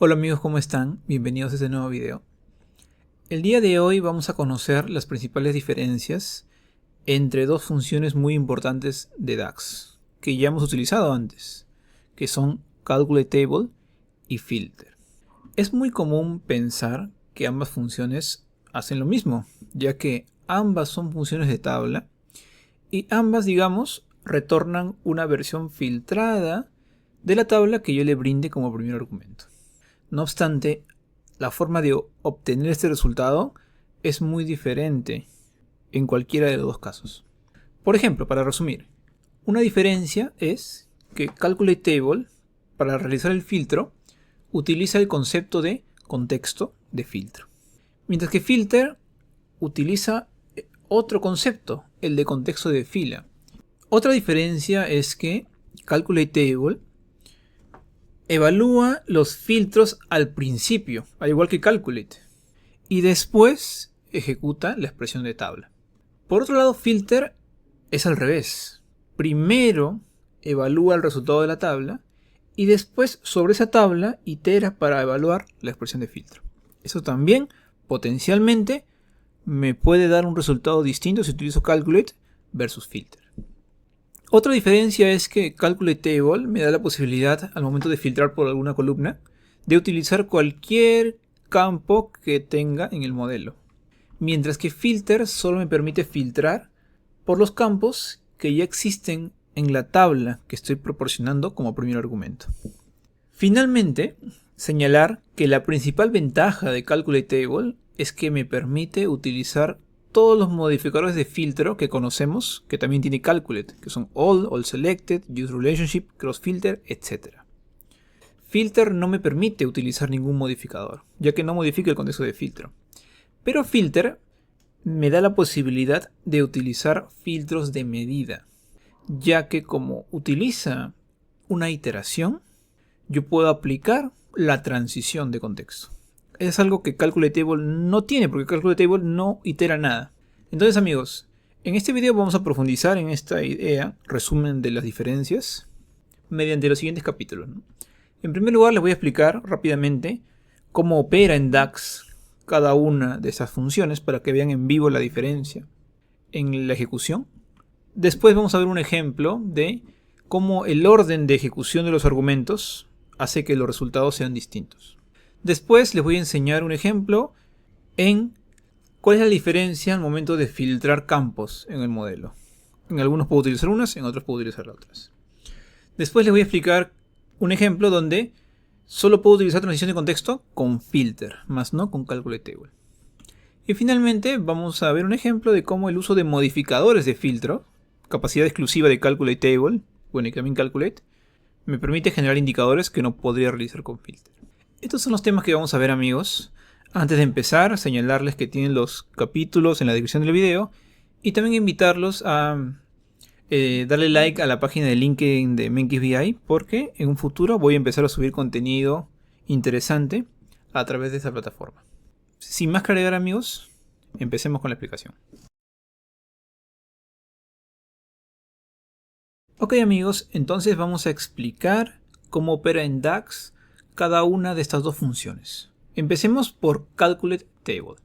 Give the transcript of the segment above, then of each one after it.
Hola amigos, ¿cómo están? Bienvenidos a este nuevo video. El día de hoy vamos a conocer las principales diferencias entre dos funciones muy importantes de DAX que ya hemos utilizado antes, que son CalculateTable y Filter. Es muy común pensar que ambas funciones hacen lo mismo, ya que ambas son funciones de tabla y ambas, digamos, retornan una versión filtrada de la tabla que yo le brinde como primer argumento. No obstante, la forma de obtener este resultado es muy diferente en cualquiera de los dos casos. Por ejemplo, para resumir, una diferencia es que CalculateTable, para realizar el filtro, utiliza el concepto de contexto de filtro, mientras que Filter utiliza otro concepto, el de contexto de fila. Otra diferencia es que CalculateTable evalúa los filtros al principio, al igual que Calculate, y después ejecuta la expresión de tabla. Por otro lado, Filter es al revés. Primero evalúa el resultado de la tabla y después sobre esa tabla itera para evaluar la expresión de filtro. Eso también potencialmente me puede dar un resultado distinto si utilizo Calculate versus Filter. Otra diferencia es que CalculateTable me da la posibilidad, al momento de filtrar por alguna columna, de utilizar cualquier campo que tenga en el modelo, mientras que Filter solo me permite filtrar por los campos que ya existen en la tabla que estoy proporcionando como primer argumento. Finalmente, señalar que la principal ventaja de CalculateTable es que me permite utilizar todos los modificadores de filtro que conocemos, que también tiene Calculate, que son All Selected, Use Relationship, Cross Filter, etc. Filter no me permite utilizar ningún modificador, ya que no modifica el contexto de filtro. Pero Filter me da la posibilidad de utilizar filtros de medida, ya que como utiliza una iteración, yo puedo aplicar la transición de contexto. Es algo que CalculateTable no tiene, porque CalculateTable no itera nada. Entonces amigos, en este video vamos a profundizar en esta idea, resumen de las diferencias, mediante los siguientes capítulos, ¿no? En primer lugar les voy a explicar rápidamente cómo opera en DAX cada una de esas funciones para que vean en vivo la diferencia en la ejecución. Después vamos a ver un ejemplo de cómo el orden de ejecución de los argumentos hace que los resultados sean distintos. Después les voy a enseñar un ejemplo en cuál es la diferencia al momento de filtrar campos en el modelo. En algunos puedo utilizar unas, en otros puedo utilizar otras. Después les voy a explicar un ejemplo donde solo puedo utilizar transición de contexto con Filter, más no con CalculateTable. Y finalmente vamos a ver un ejemplo de cómo el uso de modificadores de filtro, capacidad exclusiva de CalculateTable, bueno, y también Calculate, me permite generar indicadores que no podría realizar con Filter. Estos son los temas que vamos a ver amigos. Antes de empezar, señalarles que tienen los capítulos en la descripción del video y también invitarlos a darle like a la página de LinkedIn de MenKizBI, porque en un futuro voy a empezar a subir contenido interesante a través de esta plataforma. Sin más que agregar amigos, empecemos con la explicación. Ok amigos, entonces vamos a explicar cómo opera en DAX cada una de estas dos funciones. Empecemos por CalculateTable.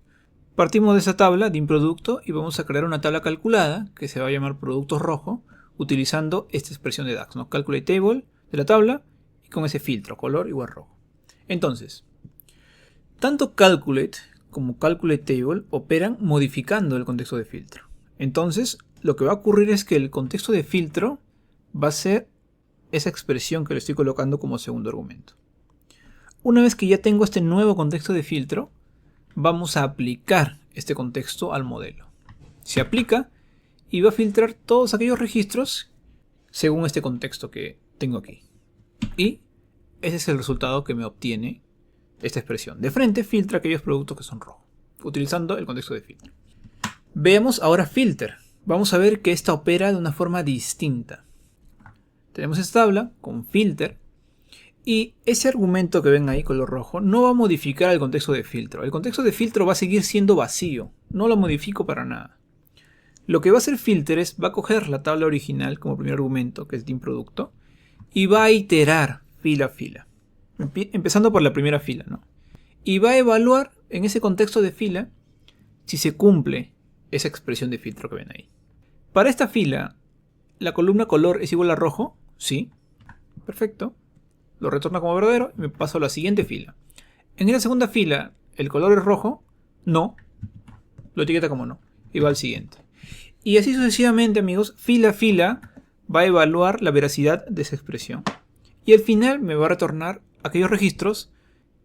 Partimos de esa tabla de un producto y vamos a crear una tabla calculada que se va a llamar productos rojo utilizando esta expresión de DAX, ¿no? CalculateTable de la tabla y con ese filtro, color igual rojo. Entonces, tanto Calculate como CalculateTable operan modificando el contexto de filtro. Entonces, lo que va a ocurrir es que el contexto de filtro va a ser esa expresión que le estoy colocando como segundo argumento. Una vez que ya tengo este nuevo contexto de filtro, vamos a aplicar este contexto al modelo. Se aplica y va a filtrar todos aquellos registros según este contexto que tengo aquí. Y ese es el resultado que me obtiene esta expresión. De frente filtra aquellos productos que son rojos, utilizando el contexto de filtro. Veamos ahora Filter. Vamos a ver que esta opera de una forma distinta. Tenemos esta tabla con Filter. Y ese argumento que ven ahí color rojo no va a modificar el contexto de filtro. El contexto de filtro va a seguir siendo vacío. No lo modifico para nada. Lo que va a hacer Filter es, va a coger la tabla original como primer argumento, que es el team producto, y va a iterar fila a fila. empezando por la primera fila, ¿no? Y va a evaluar en ese contexto de fila si se cumple esa expresión de filtro que ven ahí. Para esta fila, ¿la columna color es igual a rojo? Sí. Perfecto. Lo retorna como verdadero y me paso a la siguiente fila. En la segunda fila, ¿el color es rojo? No. Lo etiqueta como no. Y va al siguiente. Y así sucesivamente, amigos, fila a fila va a evaluar la veracidad de esa expresión. Y al final me va a retornar aquellos registros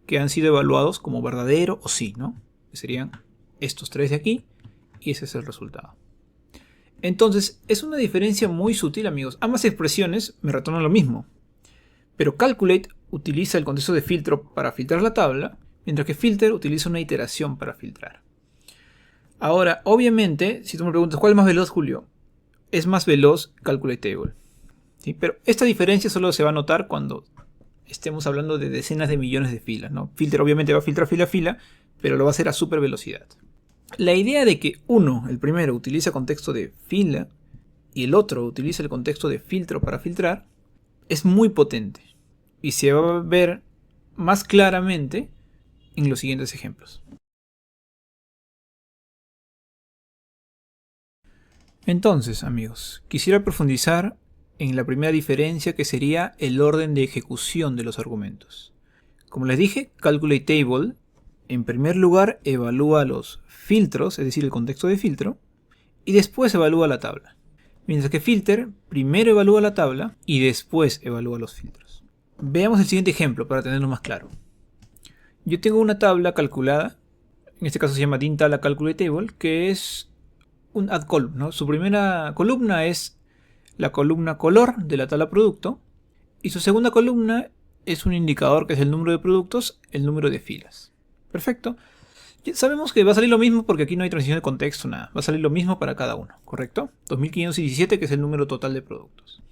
que han sido evaluados como verdadero o sí, ¿no? Que serían estos tres de aquí. Y ese es el resultado. Entonces, es una diferencia muy sutil, amigos. Ambas expresiones me retornan lo mismo. Pero calculate utiliza el contexto de filtro para filtrar la tabla, mientras que filter utiliza una iteración para filtrar. Ahora, obviamente, si tú me preguntas ¿cuál es más veloz, Julio? Es más veloz calculate table. ¿Sí? Pero esta diferencia solo se va a notar cuando estemos hablando de decenas de millones de filas, ¿no? Filter obviamente va a filtrar fila a fila, pero lo va a hacer a super velocidad. La idea de que uno, el primero, utiliza contexto de fila y el otro utiliza el contexto de filtro para filtrar es muy potente y se va a ver más claramente en los siguientes ejemplos. Entonces, amigos, quisiera profundizar en la primera diferencia, que sería el orden de ejecución de los argumentos. Como les dije, calculate table en primer lugar evalúa los filtros, es decir, el contexto de filtro, y después evalúa la tabla. Mientras que filter primero evalúa la tabla y después evalúa los filtros. Veamos el siguiente ejemplo para tenerlo más claro. Yo tengo una tabla calculada, en este caso se llama din tabla calculate table, que es un add column, ¿no? Su primera columna es la columna color de la tabla producto y su segunda columna es un indicador que es el número de productos, el número de filas. Perfecto. Ya sabemos que va a salir lo mismo porque aquí no hay transición de contexto, nada. Va a salir lo mismo para cada uno, ¿correcto? 2517, que es el número total de productos.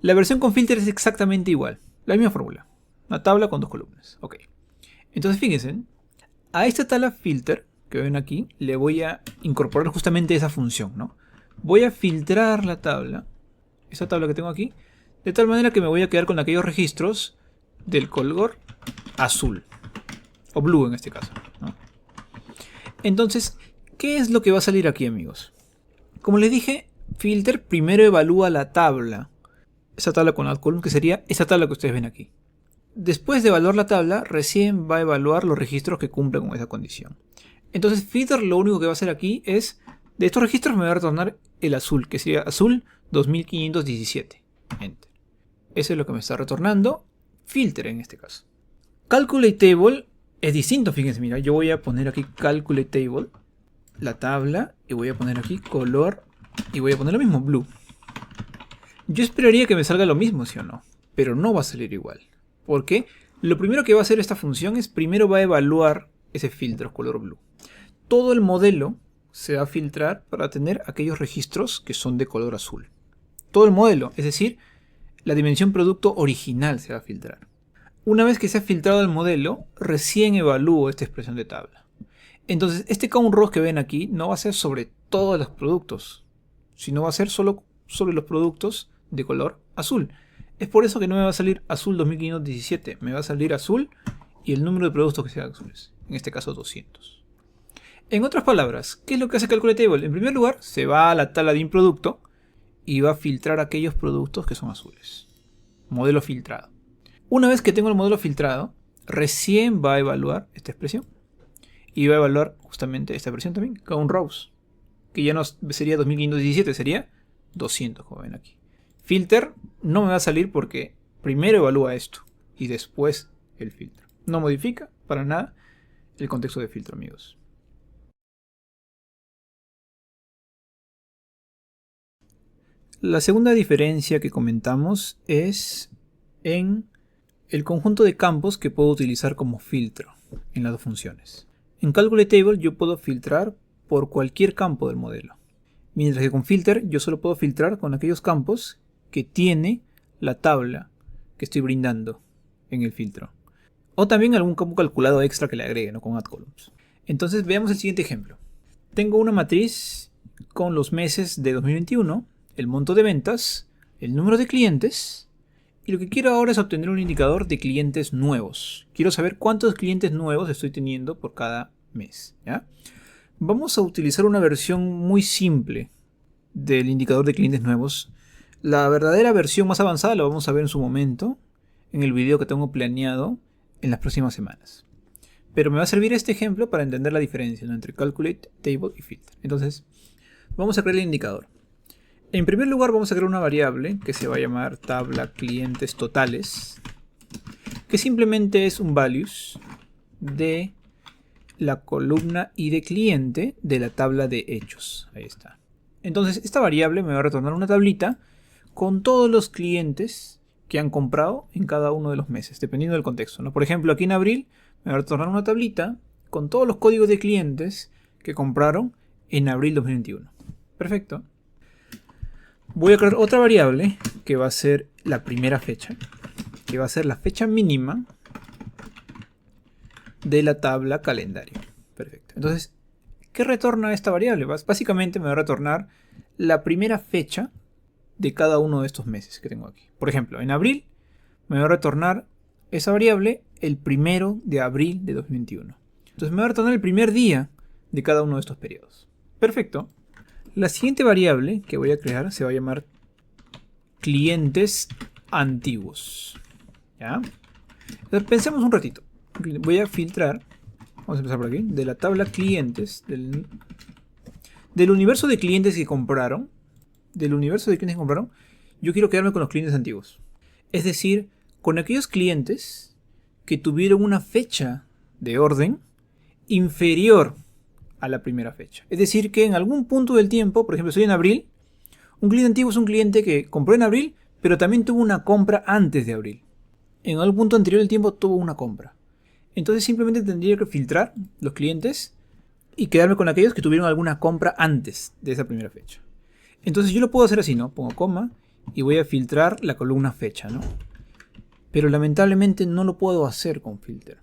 La versión con filter es exactamente igual. La misma fórmula. Una tabla con dos columnas. Ok. Entonces fíjense, a esta tabla filter que ven aquí, le voy a incorporar justamente esa función, ¿no? Voy a filtrar la tabla, esa tabla que tengo aquí, de tal manera que me voy a quedar con aquellos registros del color azul. O blue en este caso, ¿no? Entonces, ¿qué es lo que va a salir aquí, amigos? Como les dije, filter primero evalúa la tabla. Esa tabla con add column, que sería esa tabla que ustedes ven aquí. Después de evaluar la tabla, recién va a evaluar los registros que cumplen con esa condición. Entonces, filter lo único que va a hacer aquí es, de estos registros me va a retornar el azul, que sería azul 2517. Enter. Eso es lo que me está retornando filter en este caso. Calculate table es distinto, fíjense, mira, yo voy a poner aquí calculate table, la tabla, y voy a poner aquí color, y voy a poner lo mismo, blue. Yo esperaría que me salga lo mismo, ¿sí o no? Pero no va a salir igual. ¿Por qué? Lo primero que va a hacer esta función es primero va a evaluar ese filtro color blue. Todo el modelo se va a filtrar para tener aquellos registros que son de color azul. Todo el modelo, es decir, la dimensión producto original se va a filtrar. Una vez que se ha filtrado el modelo, recién evalúo esta expresión de tabla. Entonces, este count rows que ven aquí no va a ser sobre todos los productos, sino va a ser solo sobre los productos de color azul. Es por eso que no me va a salir azul 2517, me va a salir azul y el número de productos que sean azules, en este caso 200. En otras palabras, ¿qué es lo que hace Calculate Table? En primer lugar, se va a la tabla de producto y va a filtrar aquellos productos que son azules. Modelo filtrado. Una vez que tengo el modelo filtrado, recién va a evaluar esta expresión. Y va a evaluar justamente esta expresión también, count rows. Que ya no sería 2517, sería 200, como ven aquí. Filter no me va a salir porque primero evalúa esto y después el filtro. No modifica para nada el contexto de filtro, amigos. La segunda diferencia que comentamos es en el conjunto de campos que puedo utilizar como filtro en las dos funciones. En Calculate Table yo puedo filtrar por cualquier campo del modelo, mientras que con filter yo solo puedo filtrar con aquellos campos que tiene la tabla que estoy brindando en el filtro. O también algún campo calculado extra que le agregue, ¿no? Con add columns. Entonces veamos el siguiente ejemplo. Tengo una matriz con los meses de 2021, el monto de ventas, el número de clientes Y lo que quiero ahora es obtener un indicador de clientes nuevos. Quiero saber cuántos clientes nuevos estoy teniendo por cada mes, ¿ya? Vamos a utilizar una versión muy simple del indicador de clientes nuevos. La verdadera versión más avanzada la vamos a ver en su momento, en el video que tengo planeado en las próximas semanas. Pero me va a servir este ejemplo para entender la diferencia, ¿no?, entre Calculate, Table y Filter. Entonces, vamos a crear el indicador. En primer lugar, vamos a crear una variable que se va a llamar tabla clientes totales, que simplemente es un values de la columna ID cliente de la tabla de hechos. Ahí está. Entonces, esta variable me va a retornar una tablita con todos los clientes que han comprado en cada uno de los meses, dependiendo del contexto, ¿no? Por ejemplo, aquí en abril me va a retornar una tablita con todos los códigos de clientes que compraron en abril 2021. Perfecto. Voy a crear otra variable que va a ser la primera fecha, que va a ser la fecha mínima de la tabla calendario. Perfecto. Entonces, ¿qué retorna esta variable? Básicamente me va a retornar la primera fecha de cada uno de estos meses que tengo aquí. Por ejemplo, en abril me va a retornar esa variable el 1 de abril de 2021. Entonces me va a retornar el primer día de cada uno de estos periodos. Perfecto. La siguiente variable que voy a crear se va a llamar clientes antiguos. ¿Ya? Entonces pensemos un ratito. Voy a filtrar, vamos a empezar por aquí, de la tabla clientes, del universo de clientes que compraron, yo quiero quedarme con los clientes antiguos. Es decir, con aquellos clientes que tuvieron una fecha de orden inferior a la primera fecha. Es decir, que en algún punto del tiempo, por ejemplo, estoy en abril, un cliente antiguo es un cliente que compró en abril, pero también tuvo una compra antes de abril. En algún punto anterior del tiempo tuvo una compra. Entonces simplemente tendría que filtrar los clientes y quedarme con aquellos que tuvieron alguna compra antes de esa primera fecha. Entonces yo lo puedo hacer así, ¿no? Pongo coma y voy a filtrar la columna fecha, ¿no? Pero lamentablemente no lo puedo hacer con filter.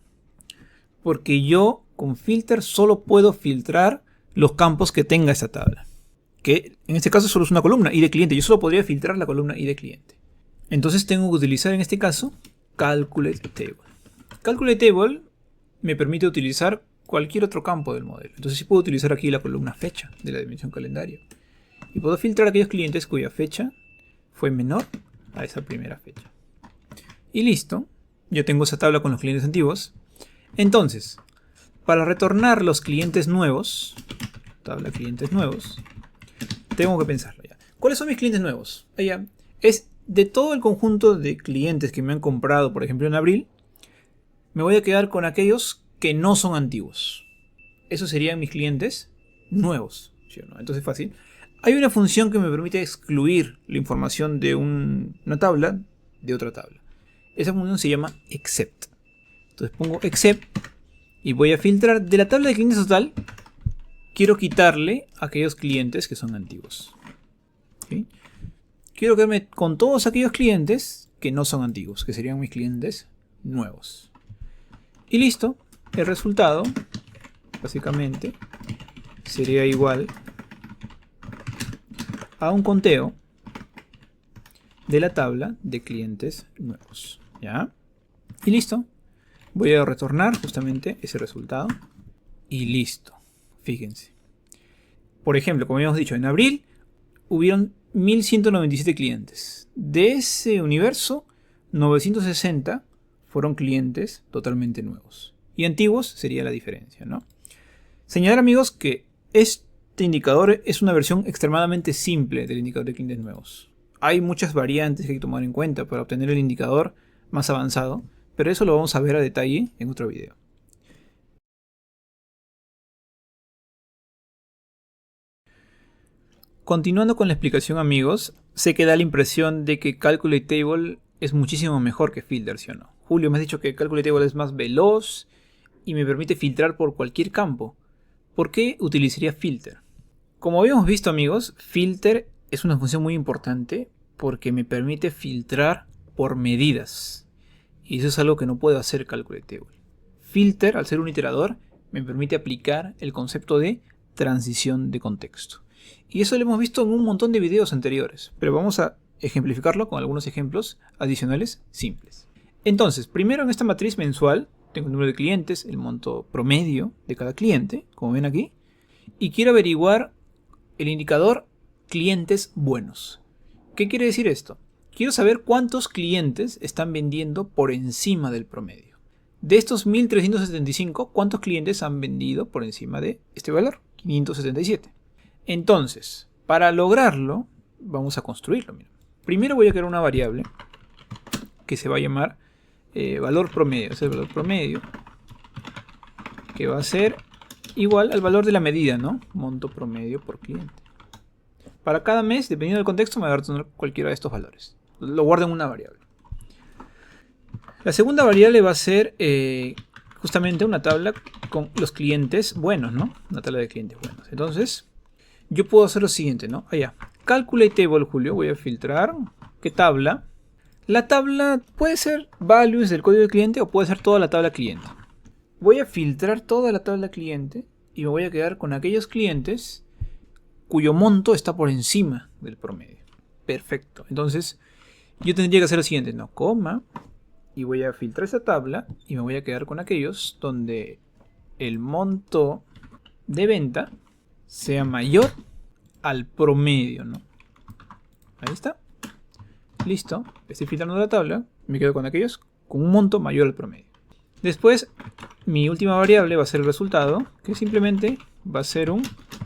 Porque yo con filter solo puedo filtrar los campos que tenga esa tabla. Que en este caso solo es una columna ID cliente. Yo solo podría filtrar la columna ID cliente. Entonces tengo que utilizar en este caso Calculate Table. Calculate Table me permite utilizar cualquier otro campo del modelo. Entonces sí puedo utilizar aquí la columna fecha de la dimensión calendario. Y puedo filtrar aquellos clientes cuya fecha fue menor a esa primera fecha. Y listo. Yo tengo esa tabla con los clientes antiguos. Entonces, para retornar los clientes nuevos, tabla clientes nuevos, tengo que pensarlo ya. ¿Cuáles son mis clientes nuevos? Allá es de todo el conjunto de clientes que me han comprado, por ejemplo, en abril, me voy a quedar con aquellos que no son antiguos. Esos serían mis clientes nuevos, ¿sí o no? Entonces fácil. Hay una función que me permite excluir la información de una tabla de otra tabla. Esa función se llama except. Entonces pongo except y voy a filtrar de la tabla de clientes total. Quiero quitarle a aquellos clientes que son antiguos. ¿Sí? Quiero quedarme con todos aquellos clientes que no son antiguos, que serían mis clientes nuevos. Y listo. El resultado, básicamente, sería igual a un conteo de la tabla de clientes nuevos. ¿Ya? Y listo. Voy a retornar justamente ese resultado. Y listo. Fíjense. Por ejemplo, como habíamos dicho, en abril hubieron 1197 clientes. De ese universo, 960 fueron clientes totalmente nuevos. Y antiguos sería la diferencia, ¿no? Señalar, amigos, que este indicador es una versión extremadamente simple del indicador de clientes nuevos. Hay muchas variantes que hay que tomar en cuenta para obtener el indicador más avanzado, pero eso lo vamos a ver a detalle en otro video. Continuando con la explicación, amigos, sé que da la impresión de que Calculate Table es muchísimo mejor que Filter, ¿sí o no? Julio, me has dicho que Calculate Table es más veloz y me permite filtrar por cualquier campo. ¿Por qué utilizaría Filter? Como habíamos visto, amigos, Filter es una función muy importante porque me permite filtrar por medidas. Y eso es algo que no puedo hacer Calculate Table. Filter, al ser un iterador, me permite aplicar el concepto de transición de contexto. Y eso lo hemos visto en un montón de videos anteriores. Pero vamos a ejemplificarlo con algunos ejemplos adicionales simples. Entonces, primero en esta matriz mensual tengo el número de clientes, el monto promedio de cada cliente, como ven aquí, y quiero averiguar el indicador clientes buenos. ¿Qué quiere decir esto? Quiero saber cuántos clientes están vendiendo por encima del promedio. De estos 1375, ¿cuántos clientes han vendido por encima de este valor? 577. Entonces, para lograrlo, vamos a construirlo. Mira. Primero voy a crear una variable que se va a llamar valor promedio. Es el valor promedio que va a ser igual al valor de la medida, ¿no? Monto promedio por cliente. Para cada mes, dependiendo del contexto, me va a retornar cualquiera de estos valores. Lo guardo en una variable. La segunda variable va a ser justamente una tabla con los clientes buenos, ¿no? Una tabla de clientes buenos. Entonces, yo puedo hacer lo siguiente, ¿no? Allá. Calculate table, Julio. Voy a filtrar. ¿Qué tabla? La tabla puede ser values del código de cliente o puede ser toda la tabla cliente. Voy a filtrar toda la tabla cliente y me voy a quedar con aquellos clientes cuyo monto está por encima del promedio. Perfecto. Entonces, yo tendría que hacer lo siguiente, ¿no? Coma. Y voy a filtrar esa tabla y me voy a quedar con aquellos donde el monto de venta sea mayor al promedio, ¿no? Ahí está. Listo. Estoy filtrando la tabla. Me quedo con aquellos con un monto mayor al promedio. Después, mi última variable va a ser el resultado, que simplemente va a ser un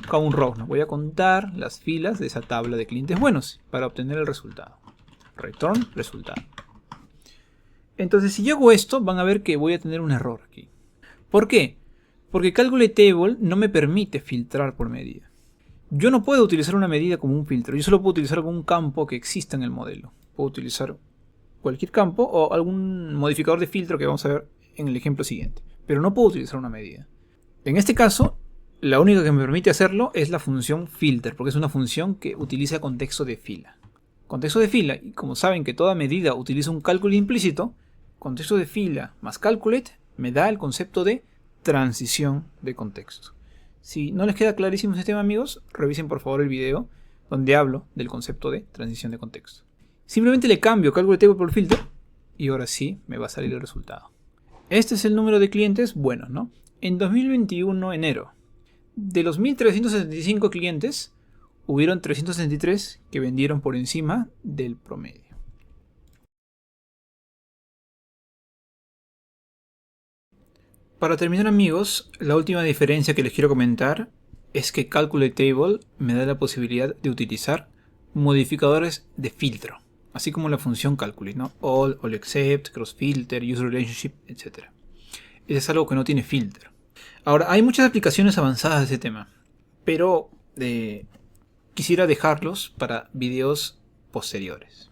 count row, ¿no? Voy a contar las filas de esa tabla de clientes buenos para obtener el resultado. Return resultado. Entonces, si yo hago esto, van a ver que voy a tener un error aquí. ¿Por qué? Porque Calculate Table no me permite filtrar por medida. Yo no puedo utilizar una medida como un filtro. Yo solo puedo utilizar algún campo que exista en el modelo. Puedo utilizar cualquier campo o algún modificador de filtro que vamos a ver en el ejemplo siguiente. Pero no puedo utilizar una medida. En este caso, la única que me permite hacerlo es la función filter, porque es una función que utiliza contexto de fila. Contexto de fila, y como saben que toda medida utiliza un cálculo implícito, contexto de fila más calculate me da el concepto de transición de contexto. Si no les queda clarísimo este tema, amigos, revisen por favor el video donde hablo del concepto de transición de contexto. Simplemente le cambio Calculate Table por filter y ahora sí me va a salir el resultado. Este es el número de clientes buenos, ¿no? En 2021, enero, de los 1375 clientes, hubieron 363 que vendieron por encima del promedio. Para terminar, amigos, la última diferencia que les quiero comentar es que Calculate Table me da la posibilidad de utilizar modificadores de filtro, así como la función calculate, ¿no? All except, cross filter, user relationship, etc. Eso es algo que no tiene filtro. Ahora, hay muchas aplicaciones avanzadas de ese tema, pero quisiera dejarlos para videos posteriores.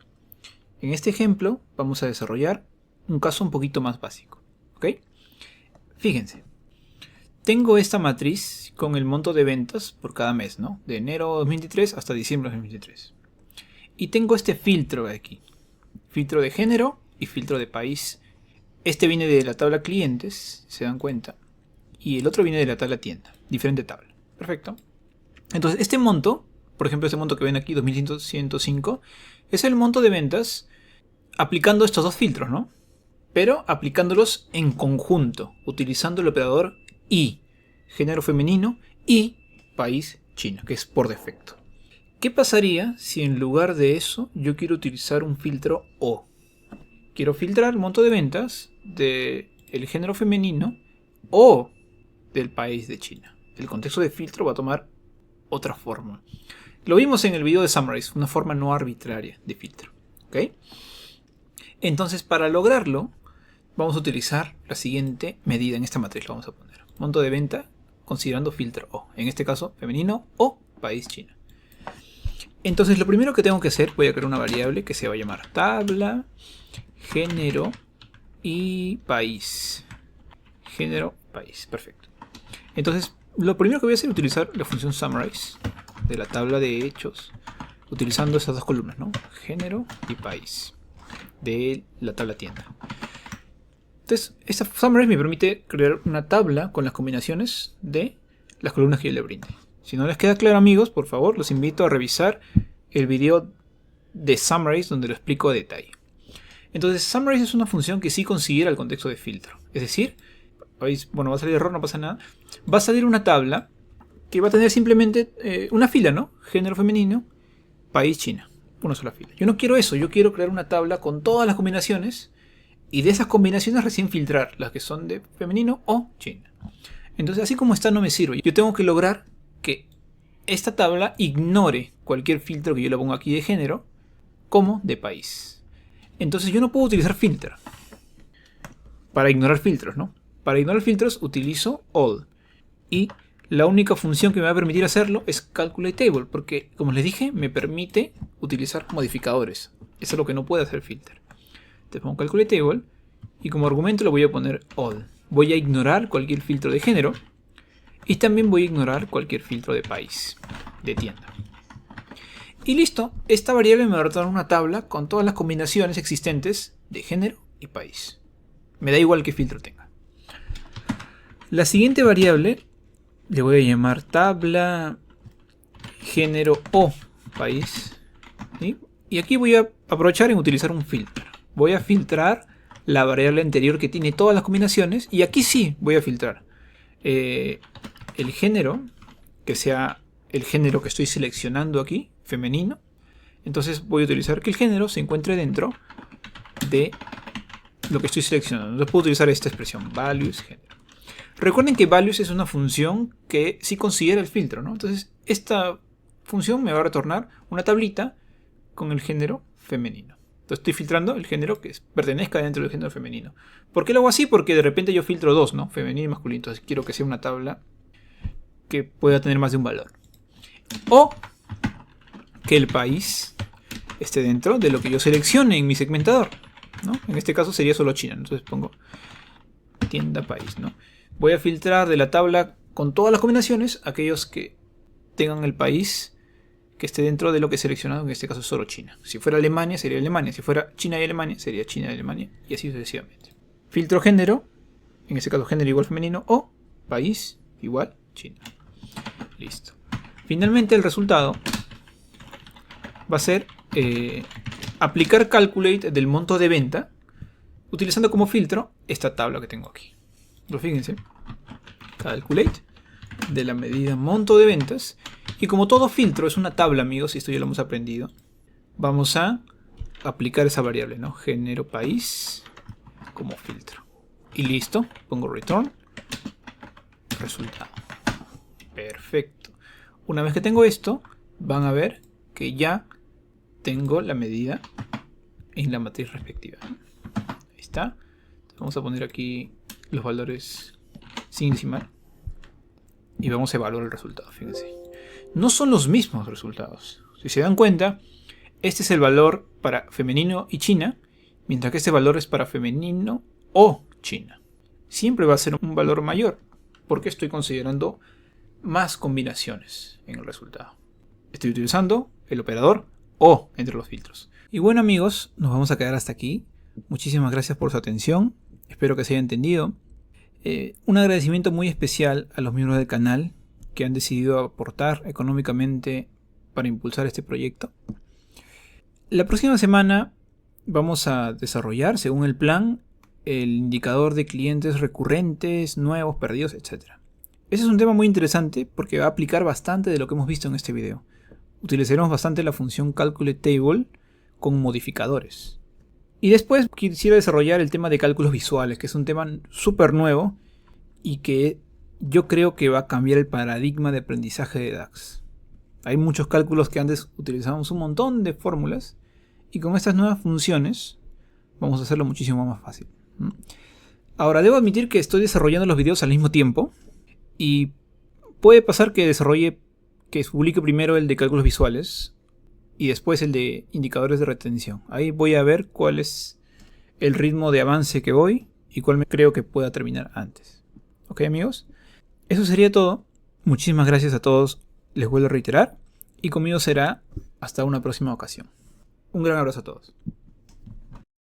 En este ejemplo vamos a desarrollar un caso un poquito más básico, ¿ok? Fíjense, tengo esta matriz con el monto de ventas por cada mes, ¿no? De enero 2023 hasta diciembre 2023. Y tengo este filtro de aquí. Filtro de género y filtro de país. Este viene de la tabla clientes, se dan cuenta. Y el otro viene de la tabla tienda. Diferente tabla. Perfecto. Entonces, este monto, por ejemplo, este monto que ven aquí, 2105, es el monto de ventas aplicando estos dos filtros, ¿no? Pero aplicándolos en conjunto, utilizando el operador y, género femenino, y país chino, que es por defecto. ¿Qué pasaría si en lugar de eso yo quiero utilizar un filtro O? Quiero filtrar el monto de ventas del género femenino o del país de China. El contexto de filtro va a tomar otra forma. Lo vimos en el video de Summarize, una forma no arbitraria de filtro. ¿Ok? Entonces, para lograrlo, vamos a utilizar la siguiente medida en esta matriz. Lo vamos a poner. Monto de venta considerando filtro O. En este caso, femenino o país China. Entonces, lo primero que tengo que hacer, voy a crear una variable que se va a llamar tabla, género y país. Género, país. Perfecto. Entonces, lo primero que voy a hacer es utilizar la función summarize de la tabla de hechos, utilizando esas dos columnas, ¿no? Género y país de la tabla tienda. Entonces, esta summarize me permite crear una tabla con las combinaciones de las columnas que yo le brinde. Si no les queda claro, amigos, por favor, los invito a revisar el video de Summarize donde lo explico a detalle. Entonces Summarize es una función que sí considera el contexto de filtro. Es decir, bueno, va a salir error, no pasa nada. Va a salir una tabla que va a tener simplemente una fila, ¿no? Género femenino, país, China. Una sola fila. Yo no quiero eso, yo quiero crear una tabla con todas las combinaciones y de esas combinaciones recién filtrar las que son de femenino o China. Entonces así como está no me sirve. Yo tengo que lograr que esta tabla ignore cualquier filtro que yo le ponga aquí de género como de país. Entonces yo no puedo utilizar filter para ignorar filtros, ¿no? Para ignorar filtros utilizo all. Y la única función que me va a permitir hacerlo es calculate table, porque como les dije, me permite utilizar modificadores. Eso es lo que no puede hacer filter. Te pongo calculate table y como argumento le voy a poner all. Voy a ignorar cualquier filtro de género y también voy a ignorar cualquier filtro de país, de tienda. Y listo, esta variable me va a retornar una tabla con todas las combinaciones existentes de género y país. Me da igual qué filtro tenga. La siguiente variable le voy a llamar tabla género o país. ¿Sí? Y aquí voy a aprovechar en utilizar un filtro. Voy a filtrar la variable anterior que tiene todas las combinaciones. Y aquí sí voy a filtrar el género, que sea el género que estoy seleccionando aquí, femenino. Entonces voy a utilizar que el género se encuentre dentro de lo que estoy seleccionando. Entonces puedo utilizar esta expresión, values género. Recuerden que values es una función que sí considera el filtro, ¿no? Entonces esta función me va a retornar una tablita con el género femenino. Entonces estoy filtrando el género que pertenezca dentro del género femenino. ¿Por qué lo hago así? Porque de repente yo filtro dos, ¿no? Femenino y masculino. Entonces quiero que sea una tabla que pueda tener más de un valor. O que el país esté dentro de lo que yo seleccione en mi segmentador, ¿no? En este caso sería solo China. Entonces pongo tienda país, ¿no? Voy a filtrar de la tabla con todas las combinaciones aquellos que tengan el país que esté dentro de lo que he seleccionado, en este caso solo China. Si fuera Alemania, sería Alemania. Si fuera China y Alemania, sería China y Alemania. Y así sucesivamente. Filtro género, en este caso género igual femenino, o país igual China. Listo. Finalmente el resultado va a ser aplicar calculate del monto de venta, utilizando como filtro esta tabla que tengo aquí. Pero fíjense, calculate de la medida monto de ventas. Y como todo filtro es una tabla, amigos, y esto ya lo hemos aprendido, vamos a aplicar esa variable, ¿no? Género país como filtro. Y listo, pongo return, resultado. Perfecto. Una vez que tengo esto, van a ver que ya tengo la medida en la matriz respectiva. Ahí está. Vamos a poner aquí los valores sin decimal. Y vamos a evaluar el resultado, fíjense. No son los mismos resultados. Si se dan cuenta, este es el valor para femenino y China, mientras que este valor es para femenino o China. Siempre va a ser un valor mayor, porque estoy considerando más combinaciones en el resultado. Estoy utilizando el operador o entre los filtros. Y bueno, amigos, nos vamos a quedar hasta aquí. Muchísimas gracias por su atención. Espero que se haya entendido. Un agradecimiento muy especial a los miembros del canal que han decidido aportar económicamente para impulsar este proyecto. La próxima semana vamos a desarrollar, según el plan, el indicador de clientes recurrentes, nuevos, perdidos, etc. Ese es un tema muy interesante porque va a aplicar bastante de lo que hemos visto en este video. Utilizaremos bastante la función calculate table con modificadores. Y después quisiera desarrollar el tema de cálculos visuales, que es un tema súper nuevo y que yo creo que va a cambiar el paradigma de aprendizaje de DAX. Hay muchos cálculos que antes utilizábamos un montón de fórmulas y con estas nuevas funciones vamos a hacerlo muchísimo más fácil. Ahora, debo admitir que estoy desarrollando los videos al mismo tiempo y puede pasar que publique primero el de cálculos visuales y después el de indicadores de retención. Ahí voy a ver cuál es el ritmo de avance que voy y cuál creo que pueda terminar antes. ¿Ok, amigos? Eso sería todo. Muchísimas gracias a todos. Les vuelvo a reiterar. Y conmigo será hasta una próxima ocasión. Un gran abrazo a todos.